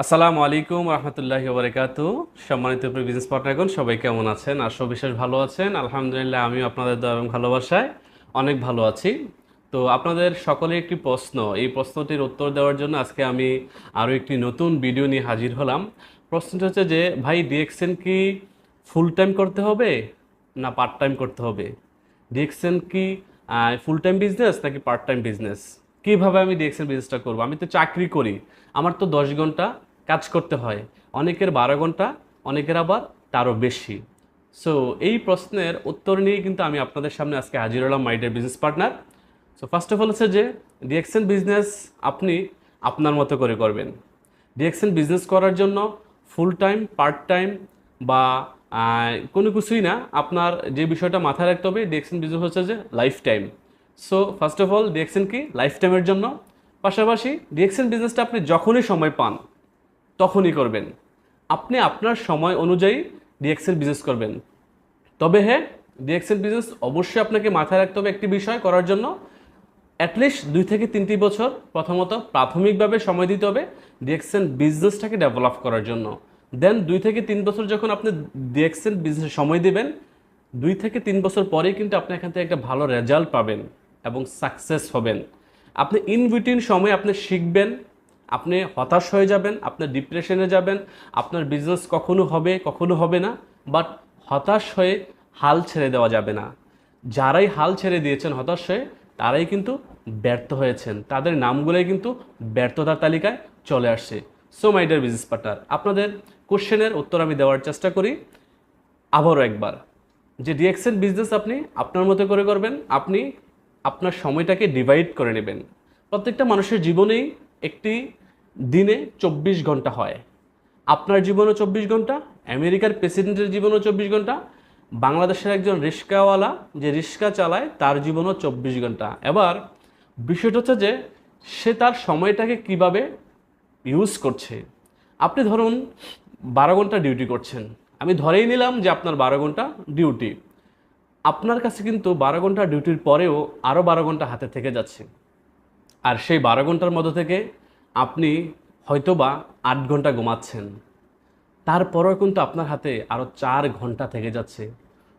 আসসালামু আলাইকুম রহমতুল্লাহি বারাকাতু। সম্মানিত বিজনেস পার্টনারগণ, সবাই কেমন আছেন? আশা বিশেষ ভালো আছেন। আলহামদুলিল্লাহ, আমিও আপনাদের দোয়া এবং ভালোবাসায় অনেক ভালো আছি। তো আপনাদের সকলের একটি প্রশ্ন, এই প্রশ্নটির উত্তর দেওয়ার জন্য আজকে আমি আরও একটি নতুন ভিডিও নিয়ে হাজির হলাম। প্রশ্নটি হচ্ছে যে, ভাই ডিএক্সএন কি ফুল টাইম করতে হবে না পার্ট টাইম করতে হবে? ডিএক্সএন কি ফুল টাইম বিজনেস নাকি পার্ট টাইম বিজনেস? কীভাবে আমি ডিএক্সএন বিজনেসটা করবো? আমি তো চাকরি করি, আমার তো 10 ঘন্টা কাজ করতে হয়, অনেকের 12 ঘন্টা, অনেকের আবার তারও বেশি। সো এই প্রশ্নের উত্তর নিয়ে কিন্তু আমি আপনাদের সামনে আজকে হাজির হলাম, my dear business partner. So first of all হচ্ছে যে, ডিএক্সএন বিজনেস আপনি আপনার মতো করে করবেন। ডিএক্সএন বিজনেস করার জন্য ফুল টাইম, পার্ট টাইম বা কোনো কিছুই না, আপনার যে বিষয়টা মাথায় রাখতে হবে, ডিএক্সএন বিজনেস হচ্ছে যে life time. So first of all DXN কি লাইফ টাইমের জন্য। পাশাপাশি ডিএক্সএন বিজনেসটা আপনি যখনই সময় পান তখনই করবেন। আপনি আপনার সময় অনুযায়ী ডিএক্সএন বিজনেস করবেন। তবে হ্যাঁ, ডিএক্সএন বিজনেস অবশ্যই আপনাকে মাথায় রাখতে হবে একটি বিষয় করার জন্য, অ্যাটলিস্ট 2 থেকে 3টি বছর প্রথমত প্রাথমিকভাবে সময় দিতে হবে ডিএক্সএন বিজনেসটাকে ডেভেলপ করার জন্য। দেন 2 থেকে 3 বছর যখন আপনি ডিএক্সএন বিজনেসে সময় দেবেন, 2 থেকে 3 বছর পরেই কিন্তু আপনি এখান থেকে একটা ভালো রেজাল্ট পাবেন এবং সাকসেস হবেন। আপনি ইন বিটুইন সময় আপনি শিখবেন, আপনি হতাশ হয়ে যাবেন, আপনি ডিপ্রেশনে যাবেন, আপনার বিজনেস কখনো হবে কখনো হবে না। বাট হতাশ হয়ে হাল ছেড়ে দেওয়া যাবে না। যারাই হাল ছেড়ে দিয়েছেন হতাশ হয়ে, তারাই কিন্তু ব্যর্থ হয়েছেন, তাদের নামগুলোই কিন্তু ব্যর্থতার তালিকায় চলে আসছে। So my dear business partner, আপনাদের কোশ্চেনের উত্তর আমি দেওয়ার চেষ্টা করি আবারও একবার, যে ডিএক্সএন বিজনেস আপনি আপনার মতো করে করবেন। আপনি আপনার সময়টাকে ডিভাইড করে নেবেন। প্রত্যেকটা মানুষের জীবনেই একটি দিনে 24 ঘন্টা হয়। আপনার জীবনও 24 ঘন্টা, আমেরিকার প্রেসিডেন্টের জীবনও 24 ঘন্টা, বাংলাদেশের একজন রিক্সাওয়ালা যে রিক্সা চালায় তার জীবনও 24 ঘন্টা। এবার বিষয়টা হচ্ছে যে, সে তার সময়টাকে কিভাবে ইউজ করছে। আপনি ধরুন 12 ঘন্টা ডিউটি করছেন, আমি ধরেই নিলাম যে আপনার 12 ঘন্টা ডিউটি। আপনার কাছে কিন্তু 12 ঘন্টা ডিউটির পরেও আরও 12 ঘন্টা হাতে থেকে যাচ্ছে। আর সেই 12 ঘন্টার মধ্যে থেকে আপনি হয়তোবা 8 ঘন্টা ঘুমাচ্ছেন, তারপরেও কিন্তু আপনার হাতে আরও 4 ঘন্টা থেকে যাচ্ছে।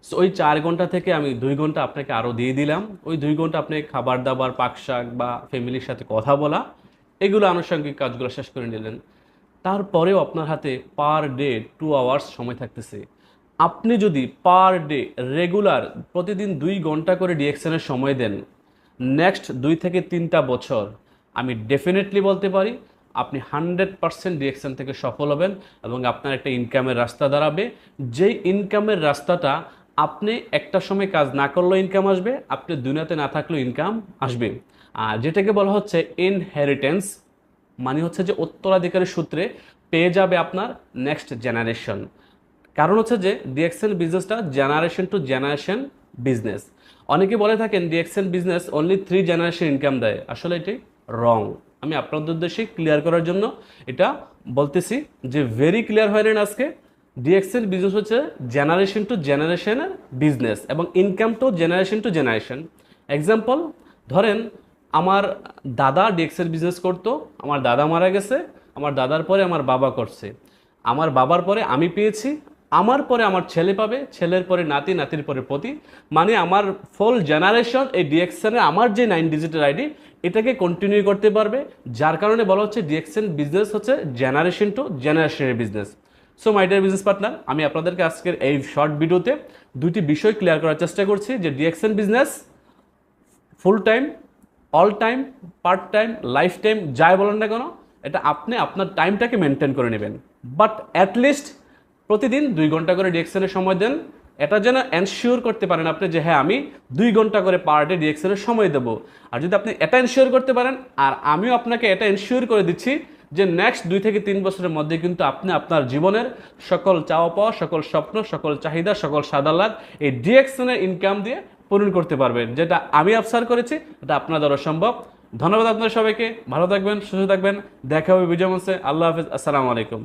সো ওই 4 ঘন্টা থেকে আমি 2 ঘন্টা আপনাকে আরও দিয়ে দিলাম। ওই 2 ঘন্টা আপনি খাবার দাবার, পাক শাক বা ফ্যামিলির সাথে কথা বলা, এগুলো আনুষঙ্গিক কাজগুলো শেষ করে নিলেন। তারপরেও আপনার হাতে পার ডে 2 আওয়ার্স সময় থাকতেছে। আপনি যদি পার ডে রেগুলার প্রতিদিন 2 ঘন্টা করে ডিএক্সএনের সময় দেন, নেক্সট 2 থেকে 3টা বছর আমি ডেফিনেটলি বলতে পারি আপনি 100% ডিরেকশন থেকে সফল হবেন এবং আপনার একটা ইনকামের রাস্তা দাঁড়াবে। যেই ইনকামের রাস্তাটা আপনি একটা সময় কাজ না করলেও ইনকাম আসবে, আপনি দুনিয়াতে না থাকলেও ইনকাম আসবে। আর যেটাকে বলা হচ্ছে ইনহেরিটেন্স, মানে হচ্ছে যে উত্তরাধিকারের সূত্রে পেয়ে যাবে আপনার নেক্সট জেনারেশন। কারণ হচ্ছে যে ডিএক্সএন বিজনেসটা জেনারেশন টু জেনারেশন বিজনেস। অনেকে বলে থাকেন DXN business only 3 generation income দেয়, আসলে এটি রং। আমি আপনাদের উদ্দেশ্যে ক্লিয়ার করার জন্য এটা বলতেছি যে ভেরি ক্লিয়ার হয়ে নেন আজকে। ডিএক্সএন বিজনেস হচ্ছে জেনারেশন টু জেনারেশনের বিজনেস এবং ইনকাম টু জেনারেশন। এক্সাম্পল ধরেন, আমার দাদা ডিএক্সএন বিজনেস করতো, আমার দাদা মারা গেছে, আমার দাদার পরে আমার বাবা করছে, আমার বাবার পরে আমি পেয়েছি, আমার পরে আমার ছেলে পাবে, ছেলের পরে নাতি, নাতির পরে পতি, মানে আমার ফুল জেনারেশন এই ডিএক্সএনে আমার যে 9 ডিজিটের আইডি এটাকে কন্টিনিউ করতে পারবে। যার কারণে বলা হচ্ছে ডিএক্সএন বিজনেস হচ্ছে জেনারেশন টু জেনারেশনের business. So my dear business partner, আমি আপনাদেরকে আজকের এই শর্ট ভিডিওতে 2টি বিষয় ক্লিয়ার করার চেষ্টা করছি যে DXN business full time, all time, part time, life time, যাই বলেন না কেন, এটা আপনি আপনার টাইমটাকে মেনটেন করে নেবেন। বাট অ্যাটলিস্ট প্রতিদিন 2 ঘন্টা করে ডিএক্সএনের সময় দেন। এটা যেন এনশিওর করতে পারেন আপনি যে হ্যাঁ, আমি 2 ঘন্টা করে পার ডে ডিএক্সএনের সময় দেবো। আর যদি আপনি এটা এনশিওর করতে পারেন, আর আমিও আপনাকে এটা এনশিওর করে দিচ্ছি যে নেক্সট 2 থেকে 3 বছরের মধ্যে কিন্তু আপনি আপনার জীবনের সকল চাওয়া পাওয়া, সকল স্বপ্ন, সকল চাহিদা, সকল সাদালাত এই ডিএক্সএনের ইনকাম দিয়ে পূরণ করতে পারবেন। যেটা আমি আবসার করেছি এটা আপনার দ্বারা সম্ভব। ধন্যবাদ আপনাদের সবাইকে, ভালো থাকবেন, সুস্থ থাকবেন, দেখা হবে বিজয় মঞ্চে। আল্লাহ হাফিজ, আসসালামু আলাইকুম।